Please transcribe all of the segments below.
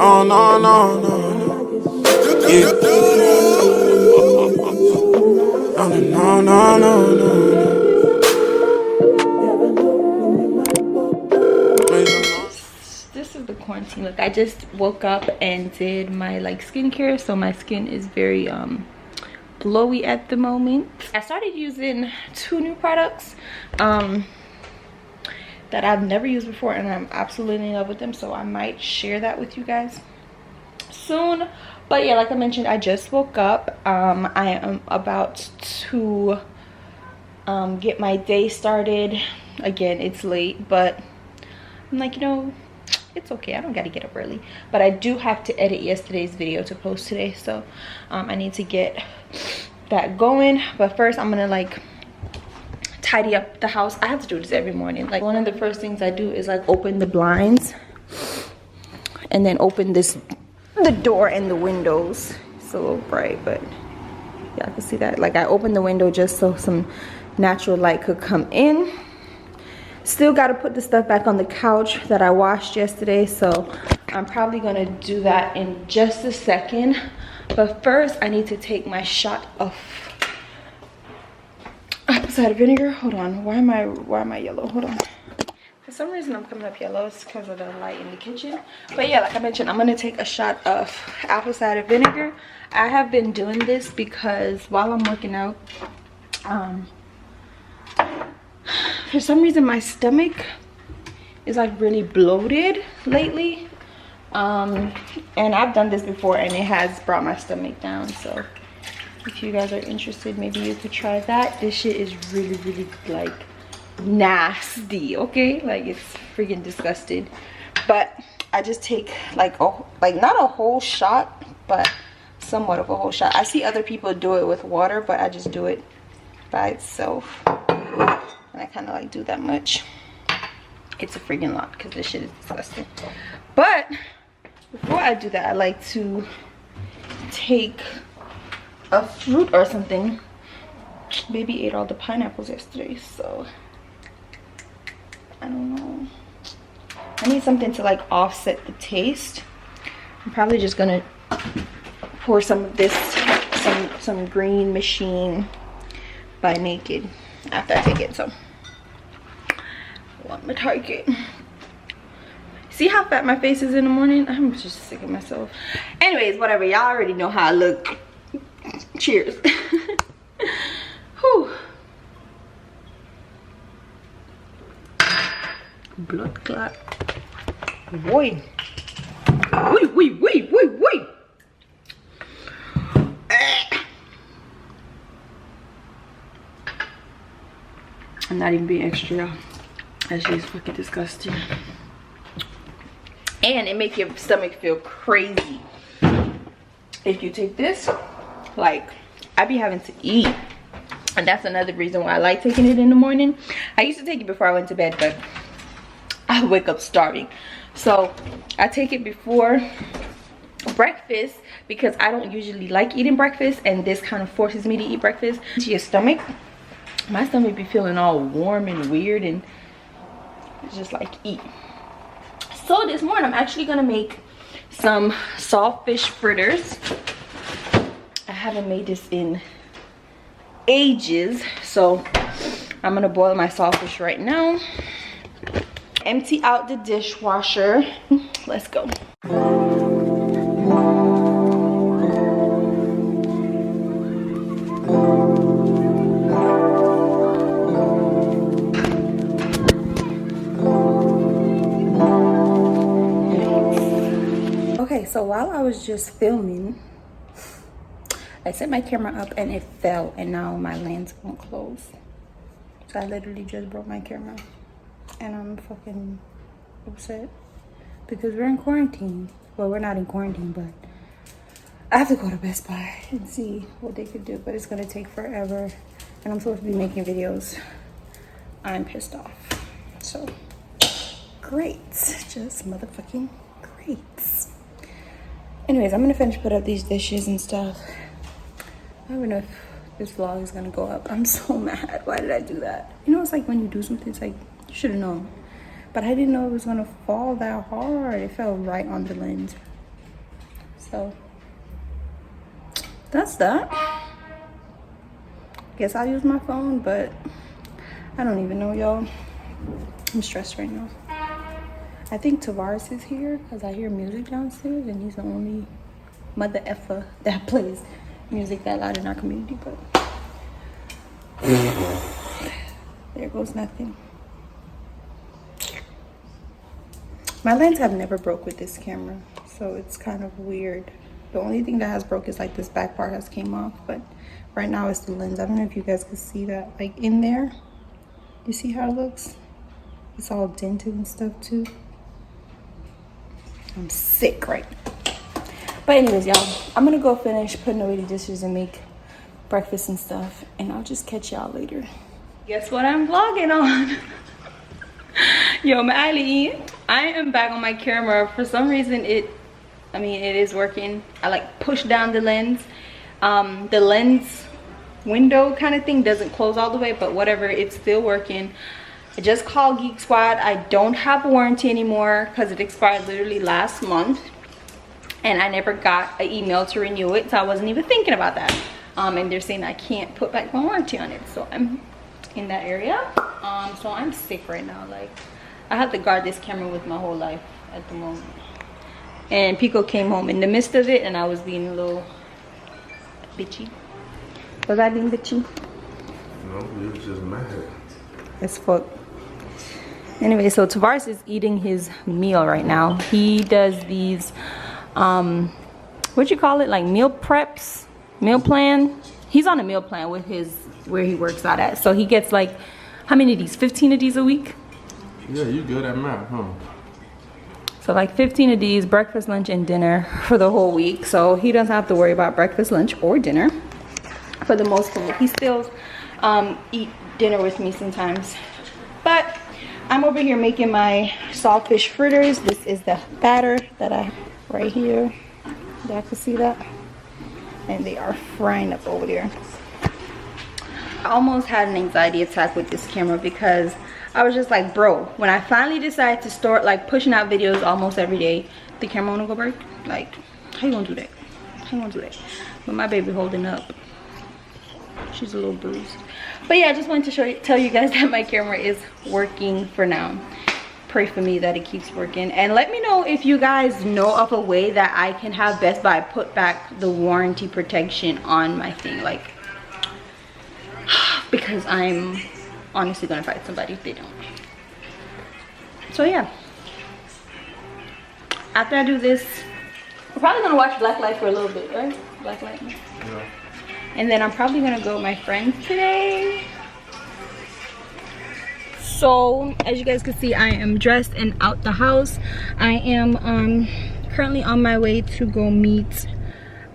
Oh no, no, no, no. Yeah. Oh no, no, no, no. This is the quarantine look. I just woke up and did my like skincare, so my skin is very glowy at the moment. I started using 2 new products that I've never used before, and I'm absolutely in love with them, so I might share that with you guys soon. But yeah, like I mentioned, I just woke up. I am about to get my day started. Again, it's late, but I'm like, you know, it's okay, I don't gotta get up early, but I do have to edit yesterday's video to post today, so I need to get that going. But first I'm gonna like tidy up the house. I have to do this every morning. Like, one of the first things I do is like open the blinds and then open the door and the windows. It's a little bright, but yeah, I can see that. Like, I opened the window just so some natural light could come in. Still got to put the stuff back on the couch that I washed yesterday, so I'm probably gonna do that in just a second. But first I need to take my shot of apple cider vinegar. Hold on, why am I yellow? Hold on, for some reason I'm coming up yellow. It's because of the light in the kitchen. But yeah, like I mentioned, I'm gonna take a shot of apple cider vinegar. I have been doing this because while I'm working out, for some reason my stomach is like really bloated lately, and I've done this before and it has brought my stomach down. So if you guys are interested, maybe you could try that. This shit is really, really like nasty, okay? Like, it's freaking disgusting. But I just take like not a whole shot, but somewhat of a whole shot. I see other people do it with water, but I just do it by itself, and I kind of like do that much. It's a freaking lot because this shit is disgusting. But before I do that, I like to take a fruit or something. Baby ate all the pineapples yesterday, so I don't know. I need something to like offset the taste. I'm probably just gonna pour some of this, some Green Machine by Naked after I take it. So I want my Target. See how fat my face is in the morning? I'm just sick of myself. Anyways, whatever, y'all already know how I look. Cheers. Whew. Blood clot. Boy. Wait. I'm not even being extra. That shit is fucking disgusting. And it makes your stomach feel crazy. If you take this, like, I be having to eat. And that's another reason why I like taking it in the morning. I used to take it before I went to bed, but I wake up starving. So I take it before breakfast because I don't usually like eating breakfast, and this kind of forces me to eat breakfast. To your stomach, my stomach be feeling all warm and weird, and it's just like, eat. So this morning I'm actually gonna make some saltfish fritters. I haven't made this in ages, so I'm gonna boil my saltfish right now. Empty out the dishwasher. Let's go. Okay, so while I was just filming, I set my camera up and it fell, and now my lens won't close. So I literally just broke my camera, and I'm fucking upset because we're in quarantine. Well, we're not in quarantine, but I have to go to Best Buy and see what they could do, but it's gonna take forever, and I'm supposed to be making videos. I'm pissed off. So great, just motherfucking great. Anyways, I'm gonna finish put up these dishes and stuff. I don't know if this vlog is gonna go up. I'm so mad. Why did I do that? You know, it's like when you do something, it's like, you should have known. But I didn't know it was gonna fall that hard. It fell right on the lens. So that's that. Guess I'll use my phone, but I don't even know, y'all. I'm stressed right now. I think Tavares is here because I hear music downstairs, and he's the only mother effer that plays music that loud in our community. But there goes nothing. My lens have never broke with this camera, so it's kind of weird. The only thing that has broke is like this back part has came off, but right now it's the lens. I don't know if you guys can see that, like in there. You see how it looks? It's all dented and stuff too. I'm sick right now. But anyways, y'all, I'm gonna go finish putting away the dishes and make breakfast and stuff, and I'll just catch y'all later. Guess what I'm vlogging on? Yo, Mally, I am back on my camera. For some reason it is working. I like push down the lens. The lens window kind of thing doesn't close all the way, but whatever, it's still working. I just called Geek Squad. I don't have a warranty anymore because it expired literally last month, and I never got an email to renew it, so I wasn't even thinking about that. And they're saying I can't put back my warranty on it, so I'm in that area. So I'm sick right now. Like, I have to guard this camera with my whole life at the moment. And Pico came home in the midst of it, and I was being a little bitchy. Was I being bitchy? No, we were just mad as fuck. Anyway, so Tavares is eating his meal right now. He does these what you call it, like meal preps, meal plan. He's on a meal plan with his where he works out at, so he gets like how many of these, 15 of these a week? Yeah, you good at math, huh? So like 15 of these, breakfast, lunch, and dinner for the whole week. So he doesn't have to worry about breakfast, lunch, or dinner for the most part. He still eat dinner with me sometimes. But I'm over here making my saltfish fritters. This is the batter that I right here. Y'all can see that? And they are frying up over there. I almost had an anxiety attack with this camera because I was just like, bro, when I finally decided to start like pushing out videos almost every day, the camera wanna go break? Like, how you gonna do that? How you gonna do that? But my baby holding up. She's a little bruised. But yeah, I just wanted to tell you guys that my camera is working for now. Pray for me that it keeps working. And let me know if you guys know of a way that I can have Best Buy put back the warranty protection on my thing. Like, because I'm honestly gonna fight somebody if they don't. So yeah, after I do this, we're probably gonna watch Blacklight for a little bit, right? Blacklight. Yeah. And then I'm probably gonna go with my friends today. So as you guys can see, I am dressed and out the house. I am currently on my way to go meet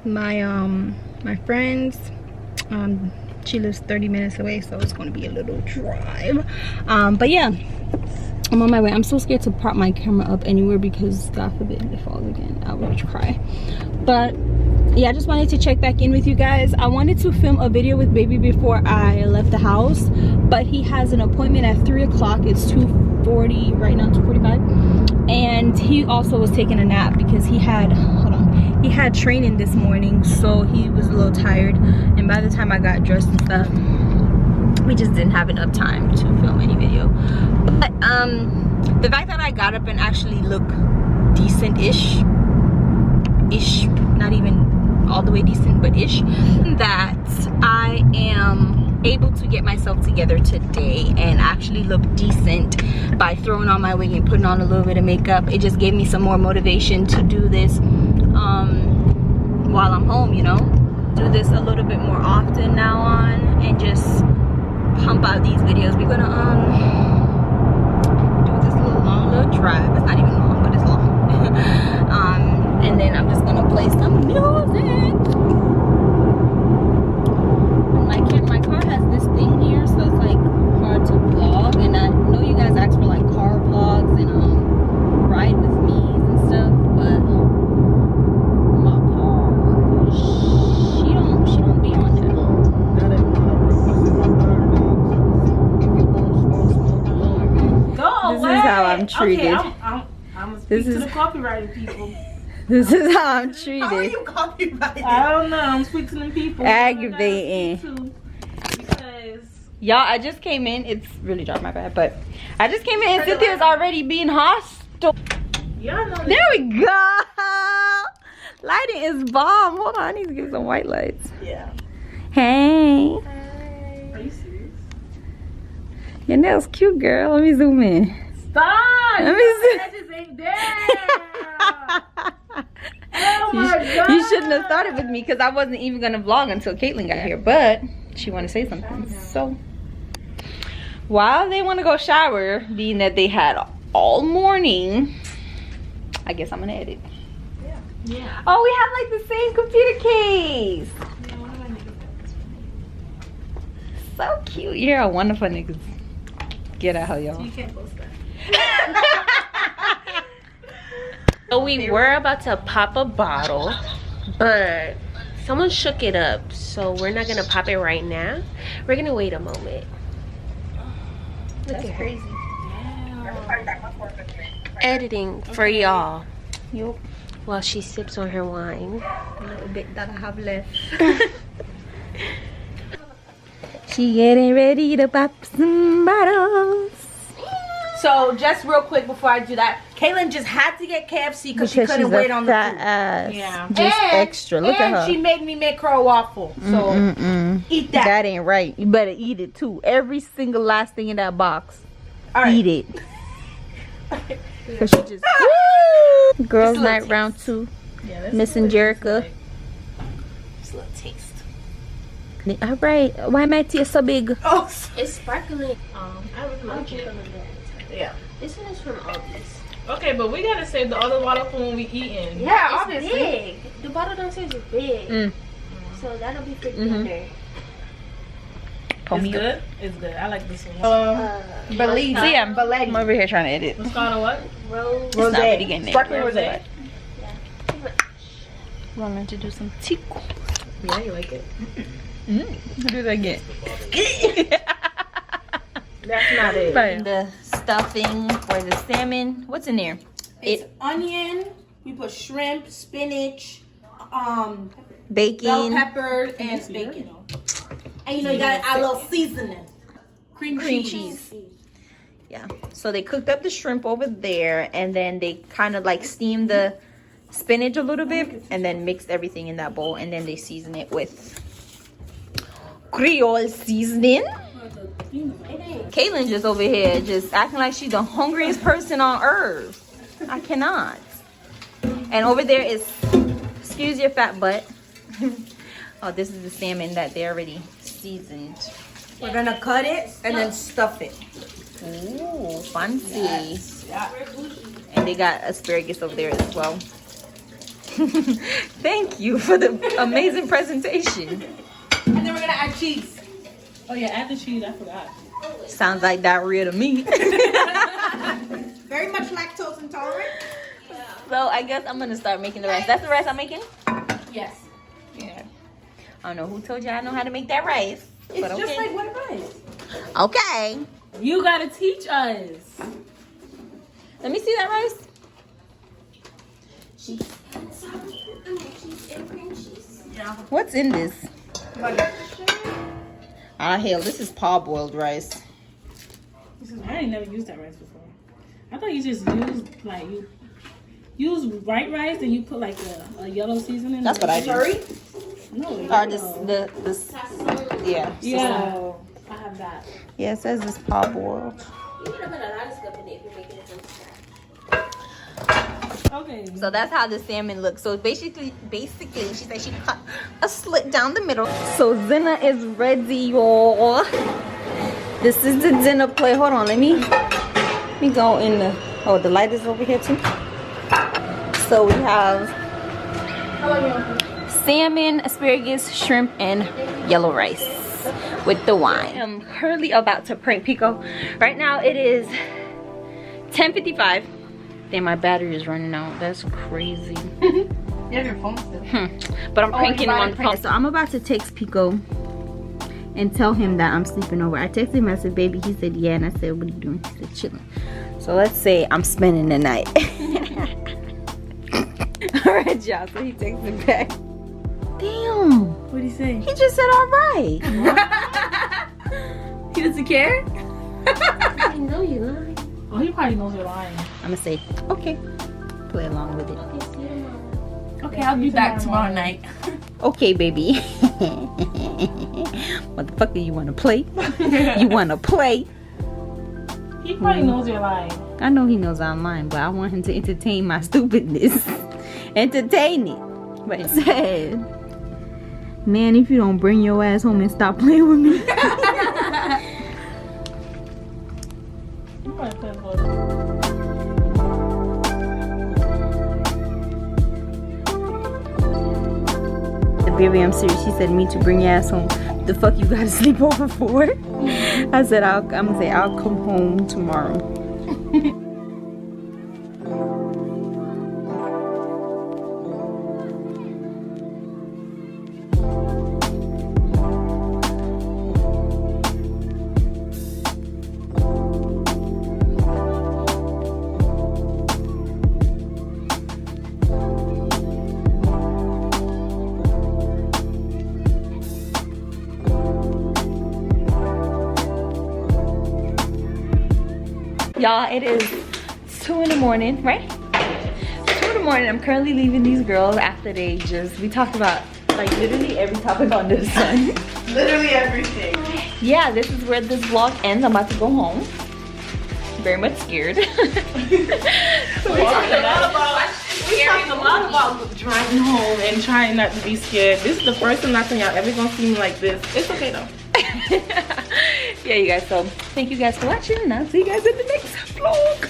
my my friends. She lives 30 minutes away, so it's going to be a little drive. But yeah, I'm on my way. I'm so scared to prop my camera up anywhere because God forbid it falls again. I would cry. But yeah, I just wanted to check back in with you guys. I wanted to film a video with baby before I left the house, but he has an appointment at 3 o'clock. It's 2:40 right now, 2:45. And he also was taking a nap because he had, he had training this morning, so he was a little tired. And by the time I got dressed and stuff, we just didn't have enough time to film any video. But the fact that I got up and actually look decent-ish, not even all the way decent, but ish, that I am able to get myself together today and actually look decent by throwing on my wig and putting on a little bit of makeup. It just gave me some more motivation to do this while I'm home, you know, do this a little bit more often now on and just pump out these videos. We're gonna do this little drive. It's not even long, but it's long. And then I'm just gonna play some music. My car has this thing here, so it's like hard to vlog. And I know you guys ask for like car vlogs and ride with me and stuff, but my car, she don't be on that. This is how I'm treated. Okay, I'm gonna speak to the copywriting people. This is how I'm treated. How are you copyrighted? I don't know. I'm speaking to them people. Aggravating. Because Y'all, I just came in. It's really dark, my bad. But I just came in and Cynthia's already being hostile. y'all know There we go. Lighting is bomb. Hold on, I need to give some white lights. Yeah. Hey. Are you serious? Your nails cute, girl. Let me zoom in. Stop! Let me see. That just ain't there. Oh my god! You shouldn't have started with me because I wasn't even gonna vlog until Caitlin got here. But she wanted to say something. So while they want to go shower, being that they had all morning, I guess I'm gonna edit. Yeah. Oh, we have like the same computer case. So cute. You're a wonderful niggas. Get out, y'all. You can't post that. So we were about to pop a bottle, but someone shook it up, so we're not gonna pop it right now. We're gonna wait a moment. That's crazy. Editing for y'all Yup. while she sips on her wine. A little bit that I have left. She getting ready to pop some bottles. So just real quick before I do that, Caitlin just had to get KFC because she couldn't wait on the fat food. ass. Yeah. Just extra. Look at her. And she made me make her a waffle. So eat that. That ain't right. You better eat it too. Every single last thing in that box. All right. Eat it. Cause she just Woo! Girls night round 2. Yeah, Missing Jerica. Just a little taste. All right. Why my tea is so big? Oh, It's sparkling. I really like it. yeah. This one is from Aldi's. Okay, but we gotta save the other bottle for when we eating. Yeah, It's obviously. big. The bottle downstairs is big. So that'll be for dinner. It's good. It's good. I like this one. Believe. See, I'm over here trying to edit. What's called a what? Rose. It's not really getting there. Sparkling rosé. Wanted to do some tea. Yeah, you like it. Do that again. That's not it. The stuffing for the salmon. What's in there? It's onion. We put shrimp, spinach, bell Bacon. peppers, and bacon. And you know you gotta add a little seasoning. Cream cheese. Yeah. So they cooked up the shrimp over there, and then they kind of like steamed the spinach a little bit, and then mixed everything in that bowl, and then they season it with Creole seasoning. Caitlin just over here just acting like she's the hungriest person on earth. I cannot. And over there is, excuse your fat butt. Oh, this is the salmon that they already seasoned. We're gonna cut it and then stuff it. Ooh, fancy. Yes. Yeah. And they got asparagus over there as well. Thank you for the amazing presentation. And then we're gonna add cheese. Oh yeah, add the cheese. I forgot. Sounds like diarrhea to me. Very much lactose intolerant. So I guess I'm gonna start making the rice. That's the rice I'm making? Yes. Yeah. I don't know who told you I know how to make that rice. It's But just okay. like white rice. Okay. You gotta teach us. Let me see that rice. Yeah. What's in this? Ah, hell, this is parboiled rice. I ain't never used that rice before. I thought you just used like you use white rice and you put like a yellow seasoning. That's what I do. Curry? No. Or this, yeah. Yeah. I have that. Yeah, it says it's parboiled. You would have put a lot of stuff in it if you're making it from scratch. Okay. So that's how the salmon looks. So basically, she said she cut a slit down the middle. So dinner is ready, y'all. This is the dinner plate. Hold on, let me go in the. Oh, the light is over here too. So we have salmon, asparagus, shrimp, and yellow rice with the wine. I'm currently about to prank Pico. Right now it is 10:55. Then my battery is running out. That's crazy. You have your phone still. But I'm pranking him on the phone. So I'm about to text Pico and tell him that I'm sleeping over. I texted him, I said, baby. He said, yeah. And I said, what are you doing? He said, chilling. So let's say I'm spending the night. Alright, y'all, so he takes it back. Damn. What'd he say? He just said alright. He doesn't care? I know you lying. Oh, he probably knows you're lying. I'm gonna say, okay. Play along with it. Okay, I'll be back tomorrow night. Okay, baby. Motherfucker, you wanna play? You wanna play? He probably knows you're lying. I know he knows I'm lying, but I want him to entertain my stupidness. Entertain it. But it said, man, if you don't bring your ass home and stop playing with me. You probably play with him. Baby, I'm serious. She said me to bring your ass home. The fuck you gotta sleep over for? I said I'm gonna say I'll come home tomorrow. Y'all, it is 2 in the morning, right? 2 in the morning. I'm currently leaving these girls after we talked about like literally every topic under the sun. Literally everything. Yeah, this is where this vlog ends. I'm about to go home. Very much scared. We talked a lot about driving home and trying not to be scared. This is the first time y'all ever gonna see me like this. It's okay though. Yeah, you guys, so thank you guys for watching, and I'll see you guys in the next vlog.